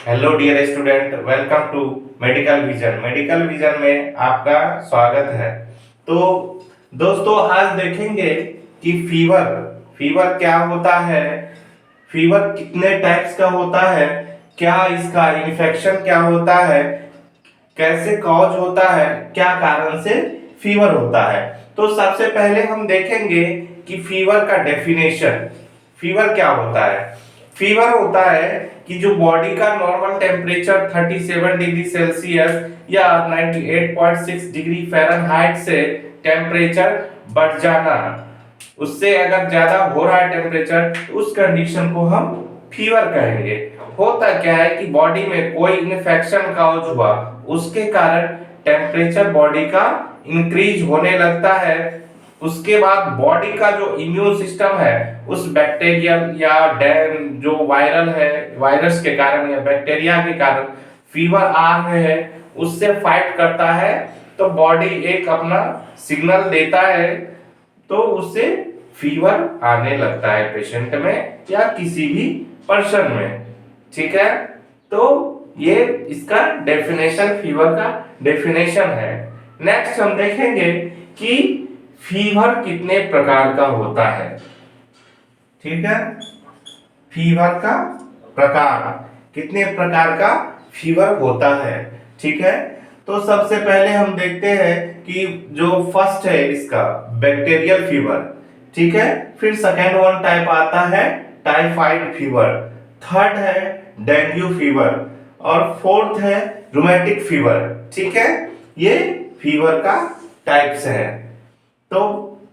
Hello dear student, welcome to medical vision. Medical vision में आपका स्वागत है। तो दोस्तों, आज देखेंगे कि फीवर फीवर क्या होता है, फीवर कितने टाइप्स का होता है, क्या इसका इन्फेक्शन क्या होता है, कैसे कॉज होता है, क्या कारण से फीवर होता है। तो सबसे पहले हम देखेंगे कि फीवर का डेफिनेशन। फीवर क्या होता है? फीवर होता है कि जो बॉडी का नॉर्मल टेम्परेचर 37 डिग्री सेल्सियस या 98.6 डिग्री फ़ारेनहाइट से टेम्परेचर बढ़ जाना, उससे अगर ज्यादा हो रहा है टेम्परेचर, तो उस कंडीशन को हम फीवर कहेंगे। होता क्या है कि बॉडी में कोई इन्फेक्शन काउज हुआ, उसके कारण टेम्परेचर बॉडी का इंक्रीज होने लगता है। उसके बाद बॉडी का जो इम्यून सिस्टम है, उस बैक्टीरियल या जो वायरल है, वायरस के कारण या बैक्टीरिया के कारण फीवर आ रहे हैं, उससे फाइट करता है। तो बॉडी एक अपना सिग्नल देता है, तो उससे फीवर आने लगता है पेशेंट में या किसी भी पर्सन में। ठीक है, तो ये इसका डेफिनेशन, फीवर का डेफिनेशन है। नेक्स्ट हम देखेंगे कि फीवर कितने प्रकार का होता है। ठीक है, फीवर का प्रकार, कितने प्रकार का फीवर होता है। ठीक है, तो सबसे पहले हम देखते हैं कि जो फर्स्ट है इसका बैक्टीरियल फीवर। ठीक है, फिर सेकेंड वन टाइप आता है टाइफाइड फीवर, थर्ड है डेंगू फीवर और फोर्थ है रूमेटिक फीवर। ठीक है, ये फीवर का टाइप्स है। तो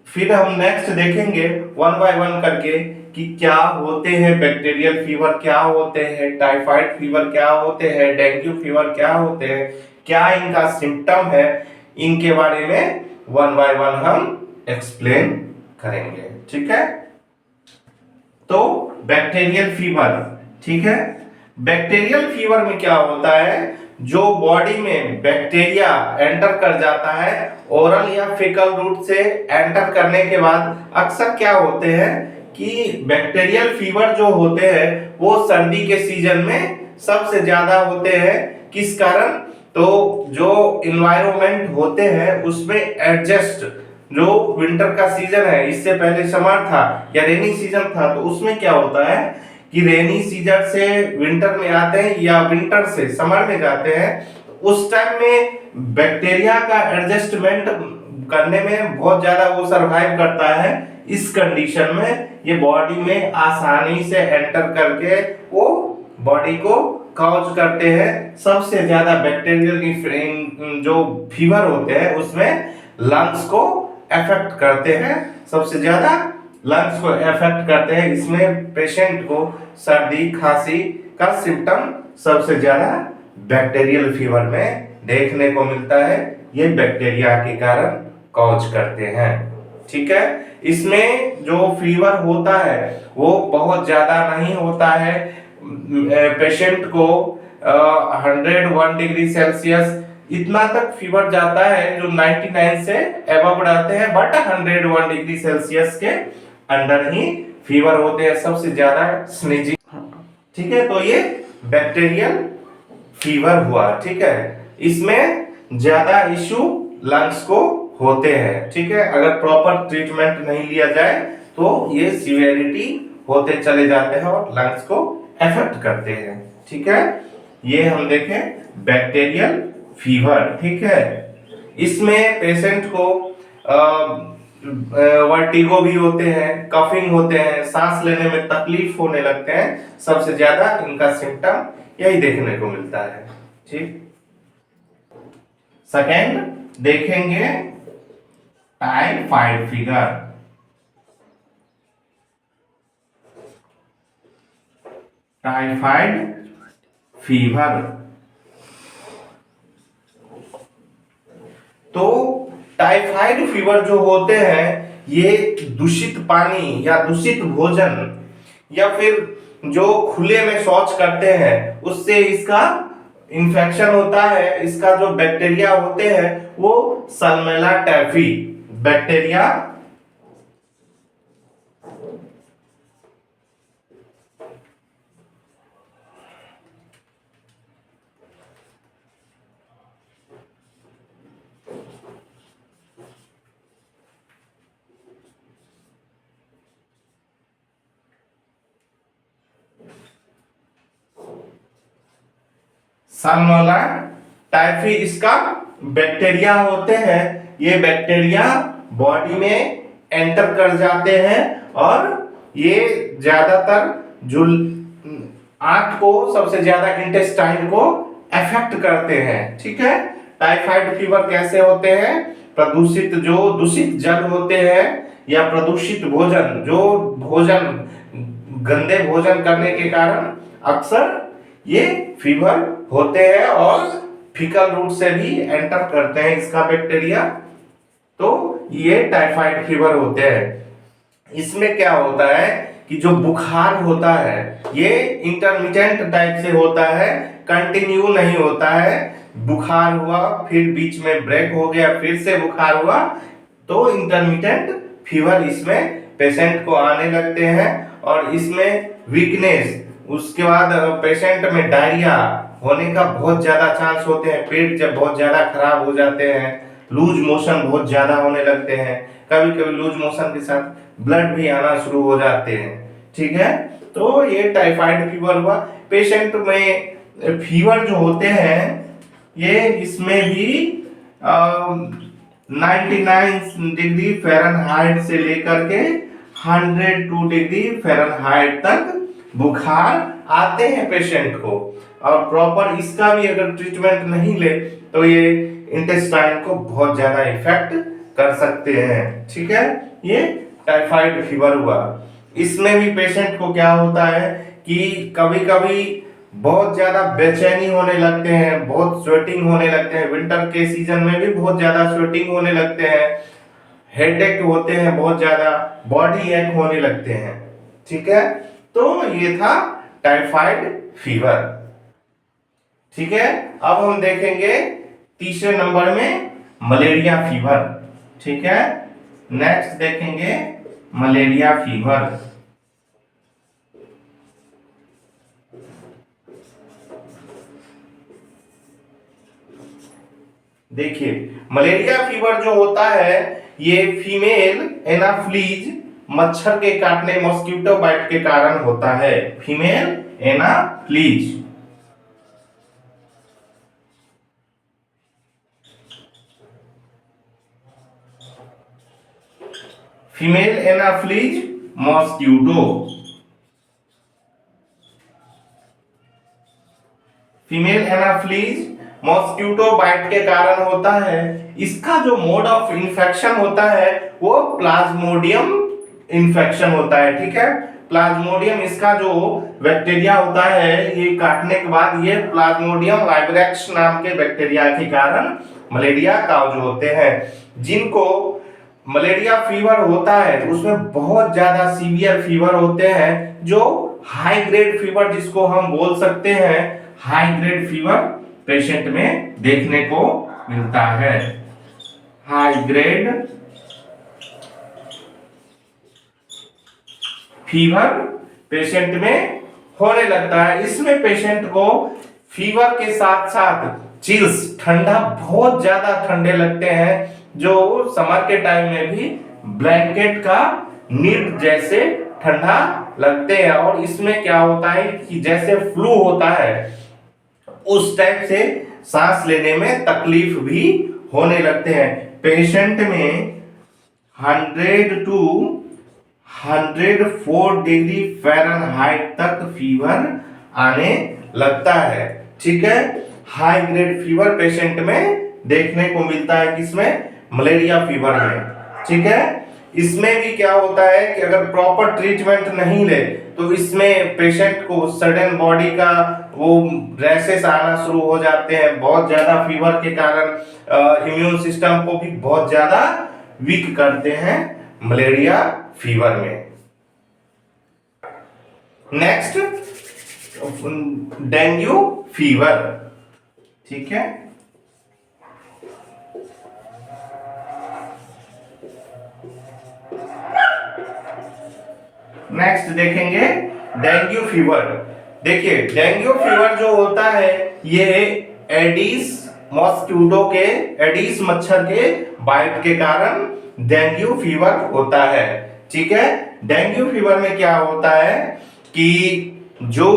फिर हम नेक्स्ट देखेंगे वन बाय वन करके कि क्या होते हैं बैक्टीरियल फीवर, क्या होते हैं टाइफाइड फीवर, क्या होते हैं डेंगू फीवर, क्या होते हैं, क्या इनका सिम्टम है, इनके बारे में वन बाय वन हम एक्सप्लेन करेंगे। ठीक है, तो बैक्टीरियल फीवर। ठीक है, बैक्टीरियल फीवर में क्या होता है, जो बॉडी में बैक्टीरिया एंटर कर जाता है, ओरल या फीकल रूट से एंटर करने के बाद अक्सर क्या होते हैं कि बैक्टीरियल फीवर जो होते हैं वो सर्दी के सीजन में सबसे ज्यादा होते हैं। किस कारण? तो जो इन्वायरमेंट होते हैं उसमें एडजस्ट, जो विंटर का सीजन है, इससे पहले समर था या रेनी सीजन था, तो उसमें क्या होता है कि रेनी सीजन से विंटर में आते हैं या विंटर से समर में जाते हैं, तो उस टाइम में बैक्टीरिया का एडजस्टमेंट करने में बहुत ज्यादा वो सरवाइव करता है। इस कंडीशन में ये बॉडी में आसानी से एंटर करके वो बॉडी को कॉज करते हैं। सबसे ज्यादा बैक्टीरियल जो फीवर होते हैं उसमें लंग्स को अफेक्ट करते हैं, सबसे ज्यादा लंग्स को अफेक्ट करते हैं। इसमें पेशेंट को सर्दी खांसी का सिम्टम सबसे ज्यादा बैक्टीरियल फीवर में देखने को मिलता है। ये बैक्टीरिया के कारण कॉज करते हैं। ठीक है, इसमें जो फीवर होता है वो बहुत ज्यादा नहीं होता है। पेशेंट को 101 डिग्री सेल्सियस इतना तक फीवर जाता है, जो 99 से एबव रहते हैं, बट 101 डिग्री सेल्सियस के अंडर ही फीवर होते हैं, सबसे ज्यादा स्नीजिंग। ठीक है, तो ये बैक्टीरियल फीवर हुआ। ठीक है, इसमें ज्यादा इशू लंग्स को होते हैं। ठीक है, अगर प्रॉपर ट्रीटमेंट नहीं लिया जाए तो ये सीवियरिटी होते चले जाते हैं और लंग्स को अफेक्ट करते हैं। ठीक है, ये हम देखें बैक्टीरियल फीवर। ठीक है, इसमें पेशेंट को वर्टिगो भी होते हैं, कफिंग होते हैं, सांस लेने में तकलीफ होने लगते हैं। सबसे ज्यादा इनका सिम्टम यही देखने को मिलता है। ठीक, सेकेंड देखेंगे टाइफाइड फीवर। टाइफाइड फीवर, तो टाइफाइड फीवर जो होते हैं ये दूषित पानी या दूषित भोजन या फिर जो खुले में शौच करते हैं उससे इसका इन्फेक्शन होता है। इसका जो बैक्टीरिया होते हैं वो Salmonella typhi bacteria salmonella typhi इसका बैक्टीरिया होते हैं। ये बैक्टीरिया बॉडी में एंटर कर जाते हैं और ये ज्यादातर जो आंत को सबसे ज्यादा इंटेस्टाइन को अफेक्ट करते हैं। ठीक है, टाइफाइड फीवर कैसे होते हैं? प्रदूषित जो दूषित जल होते हैं या प्रदूषित भोजन, जो भोजन गंदे भोजन करने के कारण अक्सर ये फीवर होते हैं और फीकल रूट से भी एंटर करते हैं इसका बैक्टीरिया, तो ये टाइफाइड फीवर होते हैं। इसमें क्या होता है कि जो बुखार होता है ये इंटरमिटेंट टाइप से होता है, कंटिन्यू नहीं होता है। बुखार हुआ फिर बीच में ब्रेक हो गया, फिर से बुखार हुआ, तो इंटरमिटेंट फीवर इसमें पेशेंट को आने लगते हैं और इसमें वीकनेस, उसके बाद पेशेंट में डायरिया होने का बहुत ज्यादा चांस होते हैं। पेट जब बहुत ज्यादा खराब हो जाते हैं, लूज मोशन बहुत ज्यादा होने लगते हैं, कभी कभी लूज मोशन के साथ ब्लड भी आना शुरू हो जाते हैं। ठीक है, तो ये टाइफाइड फीवर हुआ। पेशेंट में फीवर जो होते हैं ये इसमें भी 99 डिग्री फ़ारेनहाइट से लेकर के 102 डिग्री फ़ारेनहाइट तक बुखार आते हैं पेशेंट को, और प्रॉपर इसका भी अगर ट्रीटमेंट नहीं ले तो ये इंटेस्टाइन को बहुत ज्यादा इफेक्ट कर सकते हैं। ठीक है, ये टाइफाइड फीवर हुआ। इसमें भी पेशेंट को क्या होता है कि कभी कभी बहुत ज्यादा बेचैनी होने लगते हैं, बहुत स्वेटिंग होने लगते हैं। विंटर के सीजन में भी बहुत ज्यादा स्वेटिंग होने लगते हैं, हेडेक होते हैं, बहुत ज्यादा बॉडी एक होने लगते हैं। ठीक है, तो ये था टाइफाइड फीवर। ठीक है, अब हम देखेंगे तीसरे नंबर में मलेरिया फीवर। ठीक है, नेक्स्ट देखेंगे मलेरिया फीवर। देखिए, मलेरिया फीवर जो होता है ये फीमेल एनाफ्लीज मच्छर के काटने, मॉस्किटो बाइट के कारण होता है। Female anopheles, female anopheles mosquito, female anopheles mosquito bite के कारण होता है। इसका जो मोड ऑफ इन्फेक्शन होता है वो प्लाज्मोडियम इन्फेक्शन होता है। ठीक है, प्लाज्मोडियम इसका जो बैक्टीरिया होता है, ये काटने के बाद ये प्लाज्मोडियम वाइब्रेक्स नाम के बैक्टीरिया के कारण मलेरिया काउज होते हैं। जिनको मलेरिया फीवर होता है उसमें बहुत ज्यादा सीवियर फीवर होते हैं, जो हाई ग्रेड फीवर जिसको हम बोल सकते हैं, हाई ग्रेड फीवर पेशेंट में देखने को मिलता है। हाई ग्रेड फीवर पेशेंट में होने लगता है। इसमें पेशेंट को फीवर के साथ साथ चिल्स, ठंडा, बहुत ज्यादा ठंडे लगते हैं, जो समर के टाइम में भी ब्लैंकेट का नीड जैसे ठंडा लगते हैं। और इसमें क्या होता है कि जैसे फ्लू होता है उस टाइप से सांस लेने में तकलीफ भी होने लगते हैं। पेशेंट में 100 टू 104 डिग्री फ़ारेनहाइट तक फीवर आने लगता है। ठीक है, हाई ग्रेड फीवर पेशेंट में देखने को मिलता है, किसमें? मलेरिया फीवर में। ठीक है, इसमें भी क्या होता है कि अगर प्रॉपर ट्रीटमेंट नहीं ले तो इसमें पेशेंट को सडन बॉडी का वो रैशेस आना शुरू हो जाते हैं। बहुत ज्यादा फीवर के कारण इम्यून सिस्टम को भी बहुत ज्यादा वीक करते हैं मलेरिया फीवर में। Next, dengue fever. ठीक है, नेक्स्ट देखेंगे डेंगू फीवर। देखिए, डेंगू फीवर जो होता है ये एडिस मॉस्किटो के, एडिस मच्छर के बाइट के कारण डेंगू फीवर होता है। ठीक है, डेंगू फीवर में क्या होता है कि जो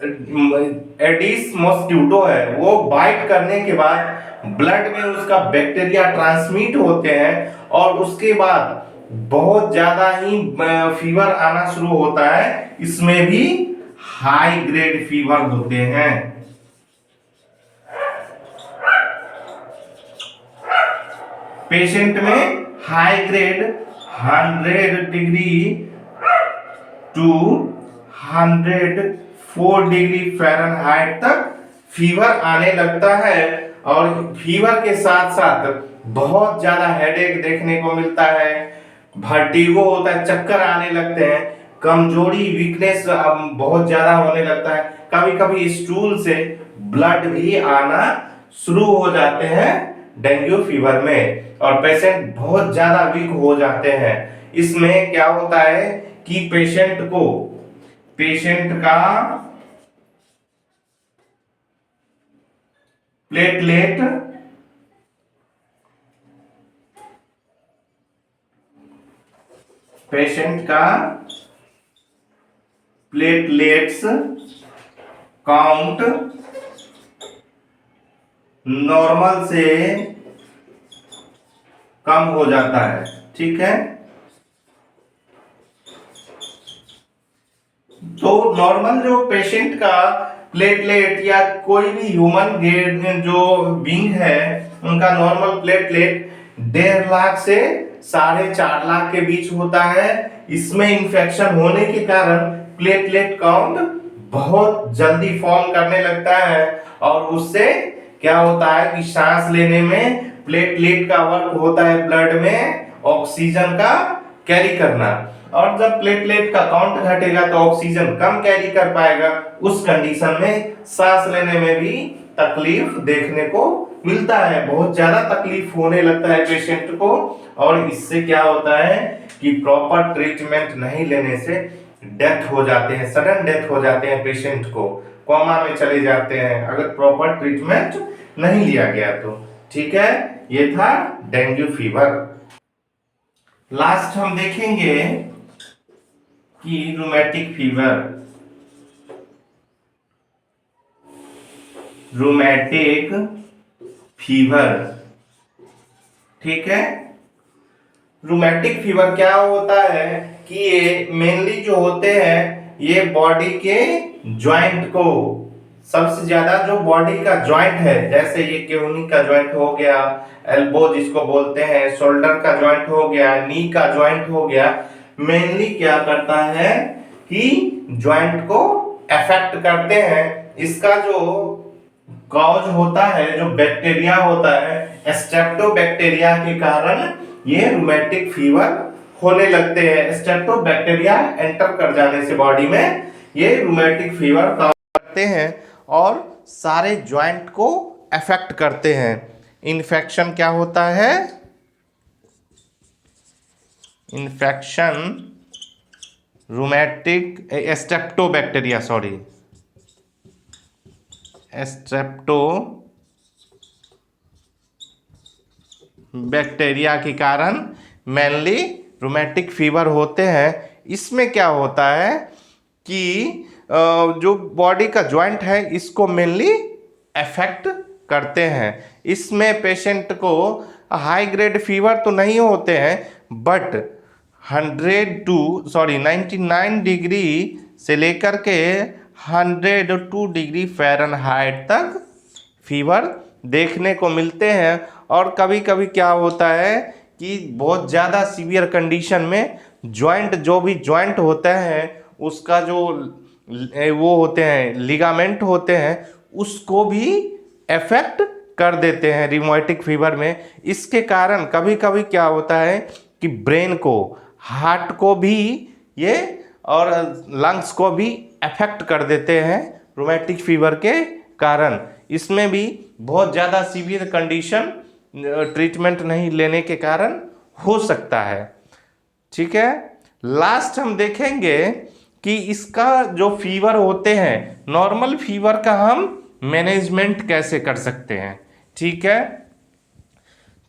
एडिस मॉस्किटो है वो बाइट करने के बाद ब्लड में उसका बैक्टीरिया ट्रांसमिट होते हैं और उसके बाद बहुत ज्यादा ही फीवर आना शुरू होता है। इसमें भी हाई ग्रेड फीवर होते हैं। पेशेंट में high grade 100 degree to 104 degree fahrenheit तक फीवर आने लगता है और फीवर के साथ साथ बहुत ज्यादा हेडेक देखने को मिलता है, वर्टिगो होता है, चक्कर आने लगते हैं, कमजोरी वीकनेस बहुत ज्यादा होने लगता है, कभी कभी स्टूल से ब्लड भी आना शुरू हो जाते हैं डेंगू फीवर में और पेशेंट बहुत ज्यादा वीक हो जाते हैं। इसमें क्या होता है कि पेशेंट का प्लेटलेट्स काउंट नॉर्मल से कम हो जाता है। ठीक है, तो नॉर्मल जो पेशेंट का प्लेटलेट या कोई भी ह्यूमन जो बीइंग है उनका नॉर्मल प्लेटलेट 1.5 लाख से 4.5 लाख के बीच होता है। इसमें इंफेक्शन होने के कारण प्लेटलेट काउंट बहुत जल्दी फॉल करने लगता है और उससे क्या होता है कि सांस लेने में प्लेटलेट का वर्क होता है ब्लड में ऑक्सीजन का कैरी करना, और जब प्लेटलेट का काउंट घटेगा तो ऑक्सीजन कम कैरी कर पाएगा। उस कंडीशन में सांस लेने में भी तकलीफ देखने को मिलता है, बहुत ज्यादा तकलीफ होने लगता है पेशेंट को। और इससे क्या होता है कि प्रॉपर ट्रीटमेंट नहीं लेने से डेथ हो जाते हैं, सडन डेथ हो जाते हैं, पेशेंट को कोमा में चले जाते हैं अगर प्रॉपर ट्रीटमेंट नहीं लिया गया तो। ठीक है, ये था डेंगू फीवर। लास्ट हम देखेंगे कि रूमेटिक फीवर। ठीक है, रूमेटिक फीवर क्या होता है कि ये मेनली जो होते हैं ये बॉडी के ज्वाइंट को, सबसे ज्यादा जो बॉडी का ज्वाइंट है जैसे ये केहूनी का ज्वाइंट हो गया, एल्बो जिसको बोलते हैं, शोल्डर का ज्वाइंट हो गया, नी का ज्वाइंट हो गया, मेनली क्या करता है कि ज्वाइंट को अफेक्ट करते हैं। इसका जो कॉज होता है, जो बैक्टीरिया होता है, स्ट्रेप्टोबैक्टीरिया के कारण ये रूमेटिक फीवर होने लगते हैं। स्ट्रेप्टोबैक्टीरिया एंटर कर जाने से बॉडी में ये रूमेटिक फीवर करते हैं और सारे ज्वाइंट को अफेक्ट करते हैं। इन्फेक्शन क्या होता है? इन्फेक्शन रूमेटिक स्ट्रेप्टोबैक्टीरिया बैक्टीरिया के कारण मेनली रूमेटिक फीवर होते हैं। इसमें क्या होता है कि जो बॉडी का ज्वाइंट है इसको मेनली अफेक्ट करते हैं। इसमें पेशेंट को हाई ग्रेड फीवर तो नहीं होते हैं बट 99 डिग्री से लेकर के 102 डिग्री फ़ारेनहाइट तक फीवर देखने को मिलते हैं। और कभी कभी क्या होता है कि बहुत ज़्यादा सीवियर कंडीशन में जो भी ज्वाइंट होता है उसका जो वो होते हैं लिगामेंट होते हैं उसको भी अफेक्ट कर देते हैं रूमेटिक फीवर में। इसके कारण कभी कभी क्या होता है कि ब्रेन को, हार्ट को भी ये और लंग्स को भी अफेक्ट कर देते हैं रूमेटिक फीवर के कारण। इसमें भी बहुत ज़्यादा सीवियर कंडीशन ट्रीटमेंट नहीं लेने के कारण हो सकता है। ठीक है, लास्ट हम देखेंगे कि इसका जो फीवर होते हैं, नॉर्मल फीवर का हम मैनेजमेंट कैसे कर सकते हैं। ठीक है,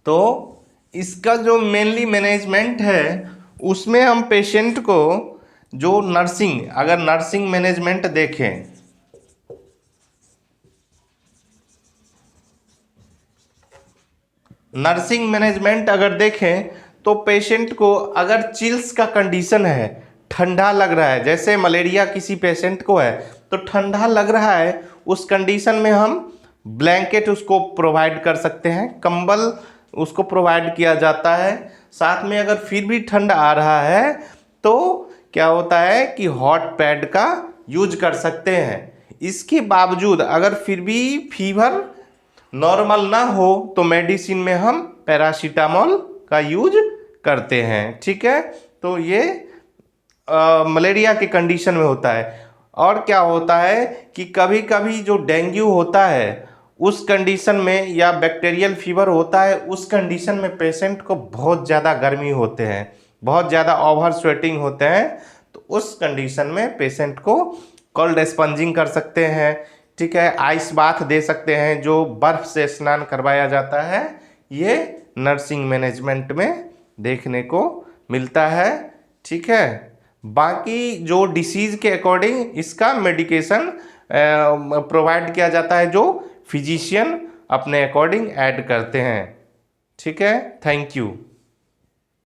तो इसका जो मेनली मैनेजमेंट है उसमें हम पेशेंट को जो अगर नर्सिंग मैनेजमेंट देखें नर्सिंग मैनेजमेंट अगर देखें तो पेशेंट को अगर चिल्स का कंडीशन है, ठंडा लग रहा है, जैसे मलेरिया किसी पेशेंट को है तो ठंडा लग रहा है, उस कंडीशन में हम ब्लैंकेट उसको प्रोवाइड कर सकते हैं, कंबल उसको प्रोवाइड किया जाता है। साथ में अगर फिर भी ठंड आ रहा है तो क्या होता है कि हॉट पैड का यूज कर सकते हैं। इसके बावजूद अगर फिर भी फीवर नॉर्मल ना हो तो मेडिसिन में हम पैरासीटामोल का यूज करते हैं। ठीक है, तो ये मलेरिया के कंडीशन में होता है। और क्या होता है कि कभी कभी जो डेंगू होता है उस कंडीशन में, या बैक्टीरियल फीवर होता है उस कंडीशन में पेशेंट को बहुत ज़्यादा गर्मी होते हैं, बहुत ज़्यादा ओवर स्वेटिंग होते हैं, तो उस कंडीशन में पेशेंट को कोल्ड स्पंजिंग कर सकते हैं। ठीक है, आइस बाथ दे सकते हैं, जो बर्फ से स्नान करवाया जाता है। ये नर्सिंग मैनेजमेंट में देखने को मिलता है। ठीक है, बाकी जो डिसीज़ के अकॉर्डिंग इसका मेडिकेशन प्रोवाइड किया जाता है, जो फिजिशियन अपने अकॉर्डिंग ऐड करते हैं। ठीक है, थैंक यू।